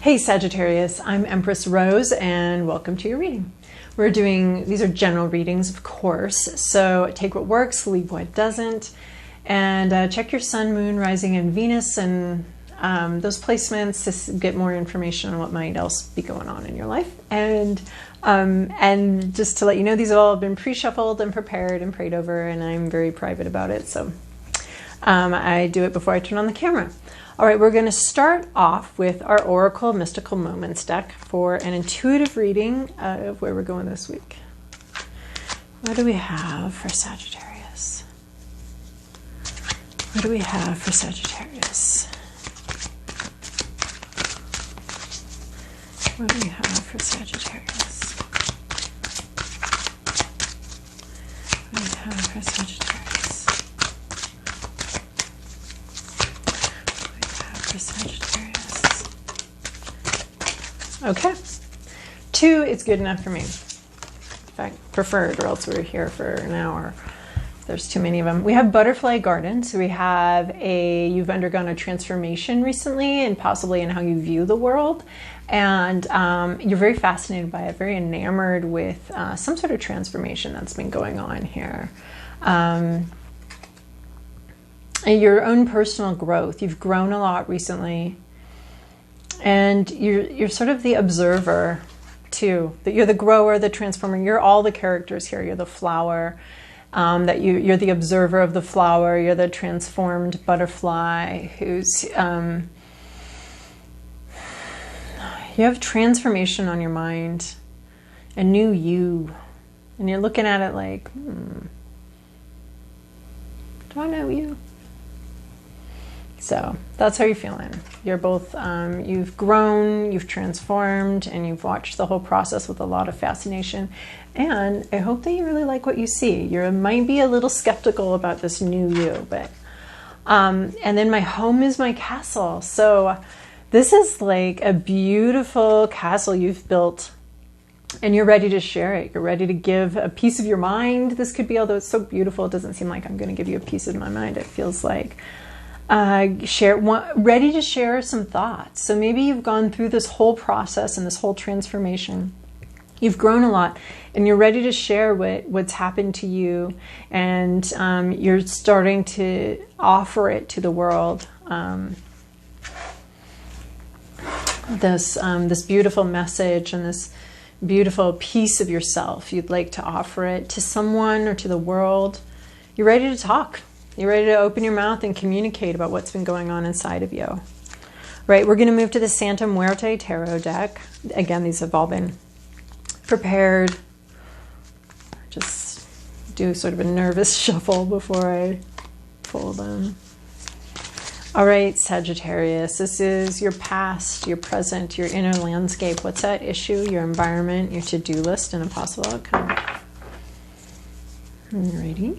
Hey Sagittarius, I'm Empress Rose and welcome to your reading. These are general readings, of course, so take what works, leave what doesn't, and check your sun, moon, rising, and Venus and those placements to get more information on what might else be going on in your life. And just to let you know, these have all been pre-shuffled and prepared and prayed over, and I'm very private about it, so I do it before I turn on the camera. All right, we're going to start off with our Oracle Mystical Moments deck for an intuitive reading of where we're going this week. What do we have for Sagittarius? What do we have for Sagittarius? What do we have for Sagittarius? What do we have for Sagittarius? Sagittarius. Okay. 2 is good enough for me. In fact, preferred, or else we're here for an hour. There's too many of them. We have Butterfly Garden. So you've undergone a transformation recently, and possibly in how you view the world. And you're very fascinated by it, very enamored with some sort of transformation that's been going on here. Your own personal growth. You've grown a lot recently, and you're sort of the observer too. That you're the grower, the transformer. You're all the characters here. You're the flower. You're the observer of the flower. You're the transformed butterfly who's you have transformation on your mind, a new you, and you're looking at it like, do I know you? So that's how you're feeling. You're both, you've grown, you've transformed, and you've watched the whole process with a lot of fascination. And I hope that you really like what you see. You might be a little skeptical about this new you, but, and then my home is my castle. So this is like a beautiful castle you've built, and you're ready to share it. You're ready to give a piece of your mind. This could be, although it's so beautiful, it doesn't seem like I'm going to give you a piece of my mind. It feels like ready to share some thoughts. So maybe you've gone through this whole process and this whole transformation. You've grown a lot, and you're ready to share what's happened to you, and you're starting to offer it to the world. This beautiful message and this beautiful piece of yourself. You'd like to offer it to someone or to the world. You're ready to talk. You're ready to open your mouth and communicate about what's been going on inside of you. Right, we're going to move to the Santa Muerte Tarot deck. Again, these have all been prepared. Just do sort of a nervous shuffle before I pull them. All right, Sagittarius, this is your past, your present, your inner landscape. What's that issue, your environment, your to-do list, and a possible outcome? Alrighty.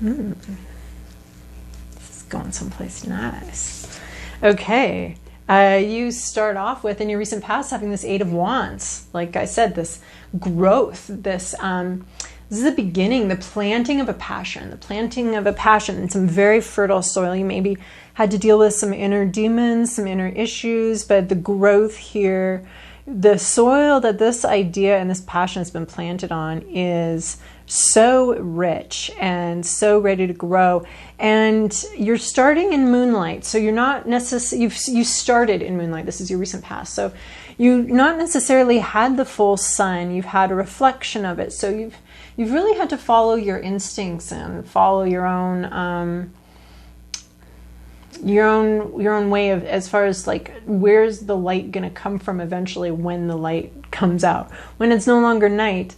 This is going someplace nice. Okay, you start off with, in your recent past, having this 8 of Wands. Like I said, this growth, this is the beginning, the planting of a passion, in some very fertile soil. You maybe had to deal with some inner demons, some inner issues, but the growth here, the soil that this idea and this passion has been planted on is so rich and so ready to grow. And you're starting in moonlight, so you're not necessarily, you started in moonlight. This is your recent past, so you not necessarily had the full sun. You've had a reflection of it, so you've really had to follow your instincts and follow your own way of, as far as like, where's the light going to come from eventually when the light comes out, when it's no longer night.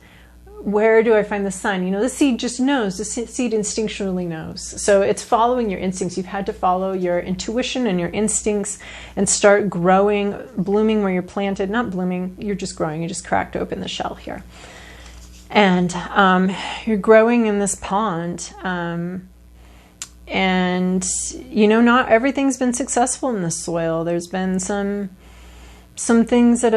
Where do I find the sun? You know, the seed just knows. The seed instinctually knows. So it's following your instincts. You've had to follow your intuition and your instincts and start growing, blooming where you're planted. Not blooming, you're just growing. You just cracked open the shell here. And you're growing in this pond. And, you know, not everything's been successful in the soil. There's been some things that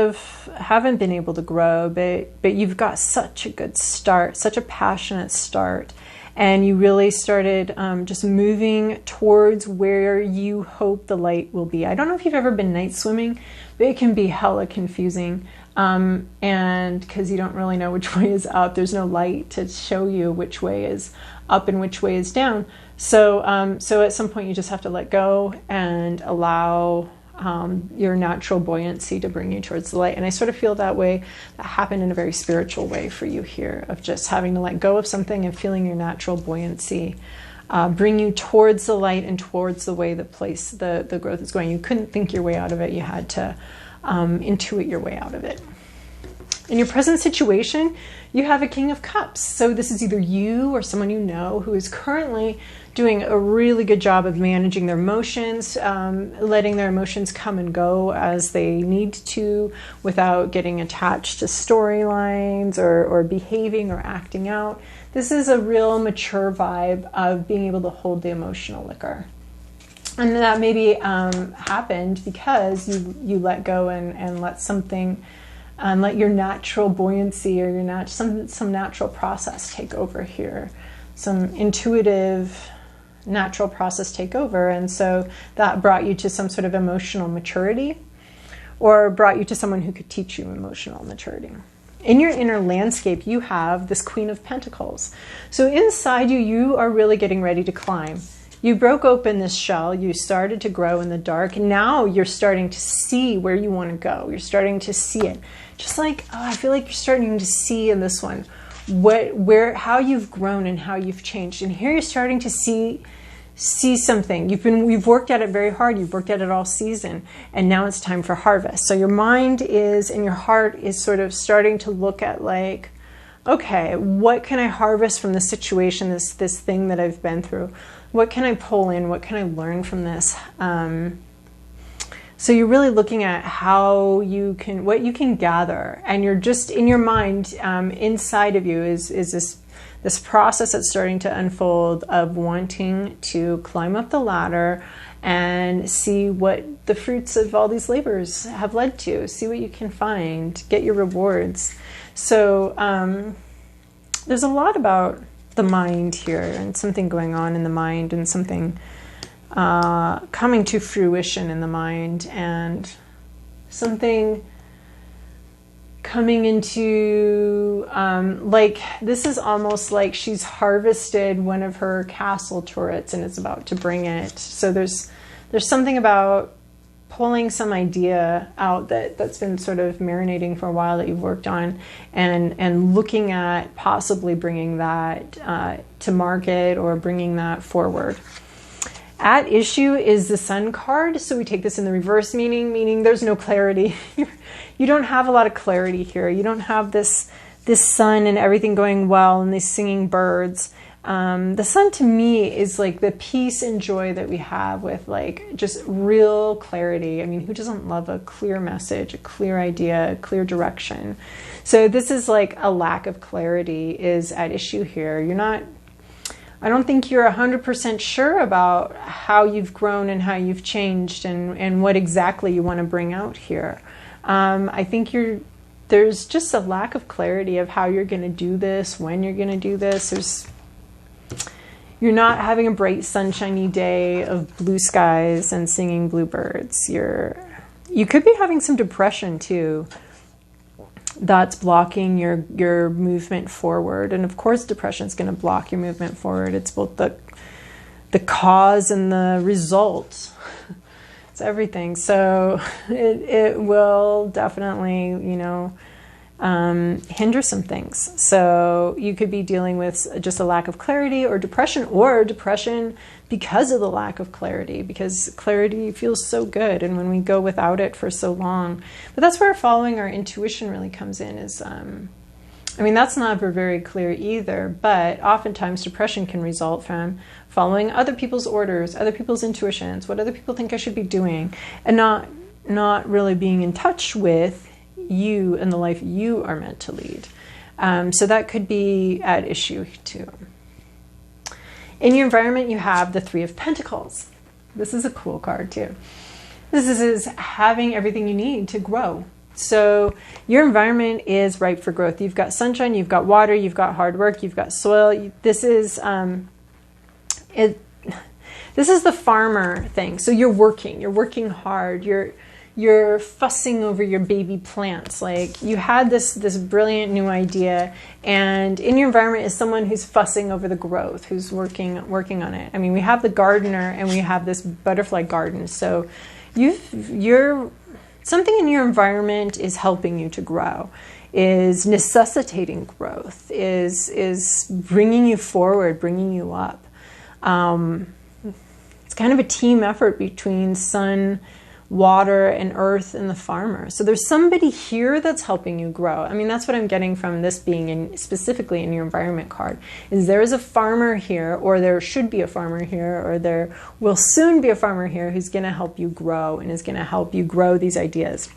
haven't been able to grow, but you've got such a good start, such a passionate start, and you really started just moving towards where you hope the light will be. I don't know if you've ever been night swimming, but it can be hella confusing. And because you don't really know which way is up, there's no light to show you which way is up and which way is down. So, so at some point you just have to let go and allow your natural buoyancy to bring you towards the light. And I sort of feel that way, that happened in a very spiritual way for you here, of just having to let go of something and feeling your natural buoyancy bring you towards the light and towards the way the growth is going. You couldn't think your way out of it. You had to intuit your way out of it. In your present situation, you have a King of Cups. So this is either you or someone you know who is currently doing a really good job of managing their emotions, letting their emotions come and go as they need to without getting attached to storylines or behaving or acting out. This is a real mature vibe of being able to hold the emotional liquor. And that maybe happened because you let go and let something, let your natural buoyancy or your some natural process take over here, some intuitive natural process take over. And so that brought you to some sort of emotional maturity, or brought you to someone who could teach you emotional maturity. In your inner landscape, you have this Queen of Pentacles. So inside you, you are really getting ready to climb. You broke open this shell, you started to grow in the dark, and now you're starting to see where you want to go. You're starting to see it. Just like, I feel like you're starting to see in this one how you've grown and how you've changed. And here you're starting to see something. You've worked at it very hard. You've worked at it all season, and now it's time for harvest. So your mind is, and your heart is sort of starting to look at like, okay, what can I harvest from this situation, this thing that I've been through? What can I pull in? What can I learn from this? So you're really looking at what you can gather, and you're just in your mind, inside of you is this process that's starting to unfold of wanting to climb up the ladder and see what the fruits of all these labors have led to. See what you can find, get your rewards. So there's a lot about the mind here, and something going on in the mind, and something coming to fruition in the mind, and something coming into like, this is almost like she's harvested one of her castle turrets and is about to bring it. So there's something about pulling some idea out that's been sort of marinating for a while that you've worked on, and looking at possibly bringing that to market or bringing that forward. At issue is the Sun card. So we take this in the reverse meaning there's no clarity. You don't have a lot of clarity here. You don't have this sun and everything going well and these singing birds. The sun to me is like the peace and joy that we have with like just real clarity. I mean, who doesn't love a clear message, a clear idea, a clear direction? So this is like a lack of clarity is at issue here. I don't think you're 100% sure about how you've grown and how you've changed and what exactly you want to bring out here. I think there's just a lack of clarity of how you're going to do this, when you're going to do this. You're not having a bright sunshiny day of blue skies and singing bluebirds. You could be having some depression too. That's blocking your movement forward. And of course depression is going to block your movement forward. It's both the cause and the result. It's everything. So it will definitely, hinder some things. So you could be dealing with just a lack of clarity, or depression because of the lack of clarity, because clarity feels so good, and when we go without it for so long. But that's where following our intuition really comes in. That's not very clear either, but oftentimes depression can result from following other people's orders, other people's intuitions, what other people think I should be doing, and not really being in touch with you and the life you are meant to lead. So that could be at issue too. In your environment, you have the Three of Pentacles. This is a cool card too. This is having everything you need to grow. So your environment is ripe for growth. You've got sunshine, you've got water, you've got hard work, you've got soil. This is this is the farmer thing. So you're working hard. You're fussing over your baby plants. Like, you had this brilliant new idea, and in your environment is someone who's fussing over the growth, who's working on it. I mean, we have the gardener and we have this butterfly garden. So you're something in your environment is helping you to grow, is necessitating growth, is bringing you forward, bringing you up. It's kind of a team effort between sun, water, and earth and the farmer. So there's somebody here that's helping you grow. I mean, that's what I'm getting from this being specifically in your environment card, is there is a farmer here, or there should be a farmer here, or there will soon be a farmer here who's going to help you grow and is going to help you grow these ideas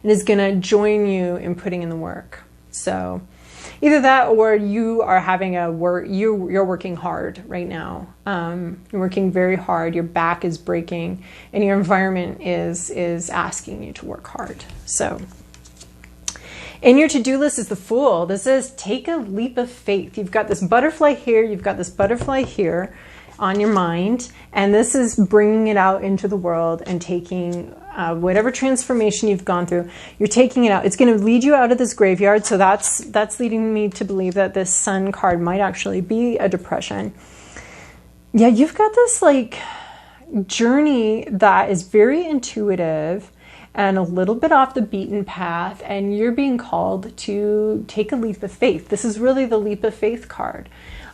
and is going to join you in putting in the work. So either that, or you are having you're working hard right now. You're working very hard. Your back is breaking, and your environment is asking you to work hard. So, in your to-do list is the Fool. This is take a leap of faith. You've got this butterfly here. You've got this butterfly here on your mind, and this is bringing it out into the world and taking whatever transformation you've gone through, you're taking it out. It's going to lead you out of this graveyard. So that's leading me to believe that this Sun card might actually be a depression. Yeah, you've got this like journey that is very intuitive and a little bit off the beaten path, and you're being called to take a leap of faith. This is really the leap of faith card.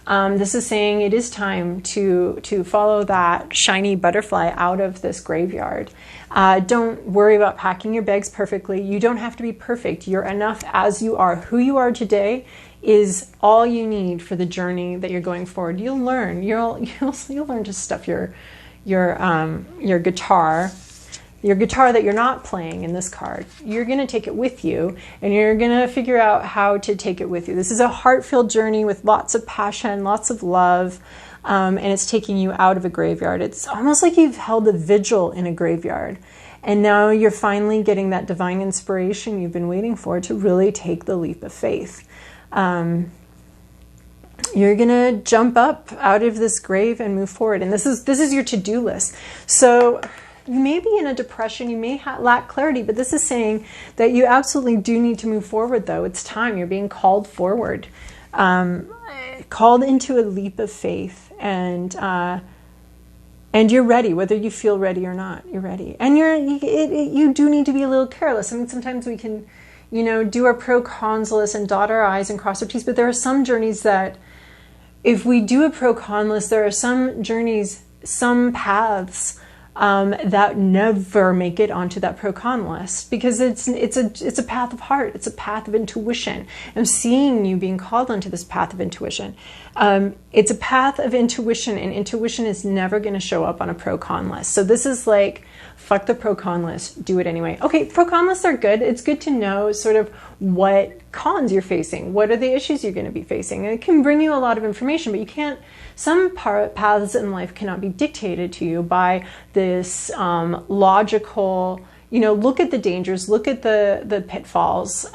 This is saying it is time to follow that shiny butterfly out of this graveyard. Don't worry about packing your bags perfectly. You don't have to be perfect. You're enough as you are. Who you are today is all you need for the journey that you're going forward. You'll learn. You'll learn to stuff your guitar. Your guitar that you're not playing in this card, you're going to take it with you, and you're going to figure out how to take it with you. This is a heart-filled journey with lots of passion, lots of love, and it's taking you out of a graveyard. It's almost like you've held a vigil in a graveyard, and now you're finally getting that divine inspiration you've been waiting for to really take the leap of faith. You're going to jump up out of this grave and move forward, and this is your to-do list. So you may be in a depression, you may lack clarity, but this is saying that you absolutely do need to move forward, though. It's time. You're being called forward, called into a leap of faith, and you're ready, whether you feel ready or not. You're ready. And you do need to be a little careless. I mean, sometimes we can, do our pro-cons list and dot our I's and cross our T's, but there are some journeys that, if we do a pro-con list, there are some journeys, some paths that never make it onto that pro-con list, because it's a path of heart. It's a path of intuition. I'm seeing you being called onto this path of intuition. It's a path of intuition, and intuition is never going to show up on a pro-con list. So this is like, fuck the pro-con list, do it anyway. Okay, pro-con lists are good. It's good to know sort of what cons you're facing. What are the issues you're going to be facing? And it can bring you a lot of information, but you can't, some paths in life cannot be dictated to you by this logical, look at the dangers, look at the pitfalls,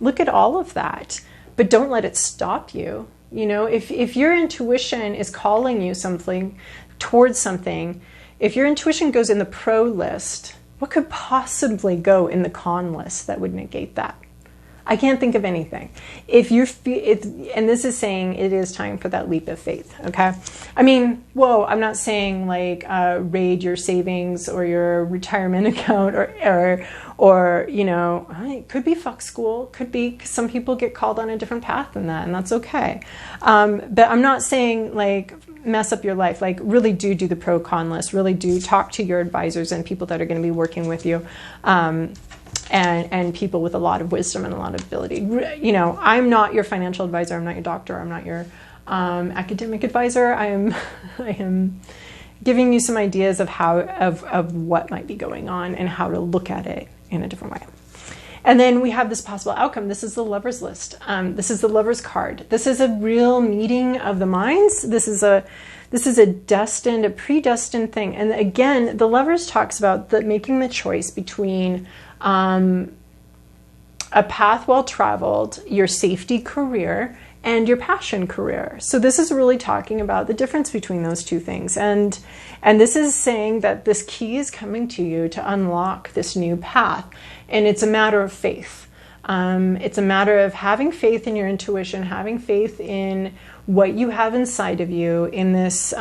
look at all of that, but don't let it stop you. If your intuition is calling you something towards something, if your intuition goes in the pro list, what could possibly go in the con list that would negate that? I can't think of anything. And this is saying it is time for that leap of faith, okay? I mean, I'm not saying like raid your savings or your retirement account or it could be fuck school, could be, some people get called on a different path than that, and that's okay. But I'm not saying like mess up your life. Like, really do the pro-con list, really do talk to your advisors and people that are going to be working with you. And people with a lot of wisdom and a lot of ability. I'm not your financial advisor. I'm not your doctor. I'm not your academic advisor. I am giving you some ideas of what might be going on and how to look at it in a different way. And then we have this possible outcome. This is the Lover's list. This is the Lover's card. This is a real meeting of the minds. This is a predestined thing. And again, the Lovers talks about making the choice between a path well traveled, your safety career, and your passion career. So this is really talking about the difference between those two things. And this is saying that this key is coming to you to unlock this new path. And it's a matter of faith. It's a matter of having faith in your intuition, having faith in what you have inside of you, in this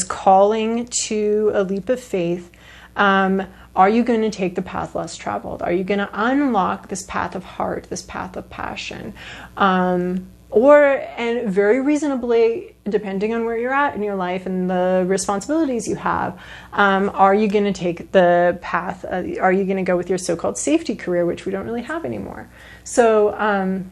calling to a leap of faith. Are you going to take the path less traveled? Are you going to unlock this path of heart, this path of passion? And very reasonably, depending on where you're at in your life and the responsibilities you have, are you going to take the path, are you going to go with your so-called safety career, which we don't really have anymore? So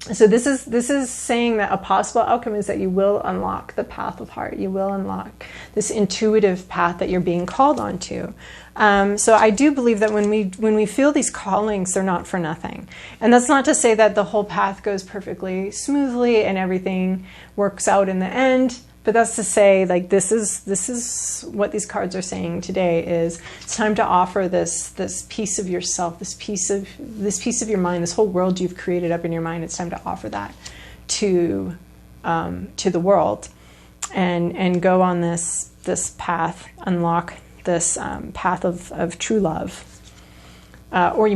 this is saying that a possible outcome is that you will unlock the path of heart. You will unlock this intuitive path that you're being called onto. So I do believe that when we feel these callings, they're not for nothing. And that's not to say that the whole path goes perfectly smoothly and everything works out in the end. But that's to say, like, this is what these cards are saying today is it's time to offer this piece of yourself, this piece of your mind, this whole world you've created up in your mind. It's time to offer that to the world, and go on this path, unlock this path of true love. Or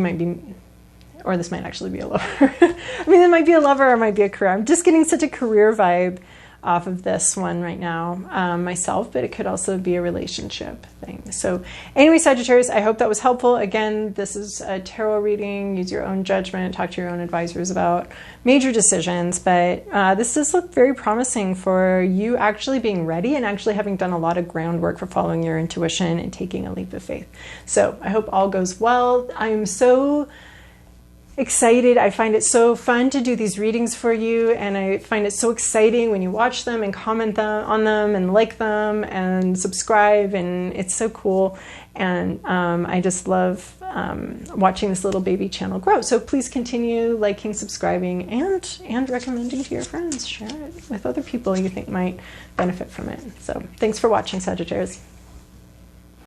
this might actually be a lover. I mean, it might be a lover or it might be a career. I'm just getting such a career vibe off of this one right now myself, but it could also be a relationship thing. So anyway, Sagittarius, I hope that was helpful. Again, this is a tarot reading. Use your own judgment. Talk to your own advisors about major decisions. But this does look very promising for you actually being ready and actually having done a lot of groundwork for following your intuition and taking a leap of faith. So I hope all goes well. I am so excited. I find it so fun to do these readings for you, and I find it so exciting when you watch them and comment on them and like them and subscribe, and it's so cool. And I just love watching this little baby channel grow. So please continue liking, subscribing, and recommending to your friends. Share it with other people you think might benefit from it. So thanks for watching, Sagittarius.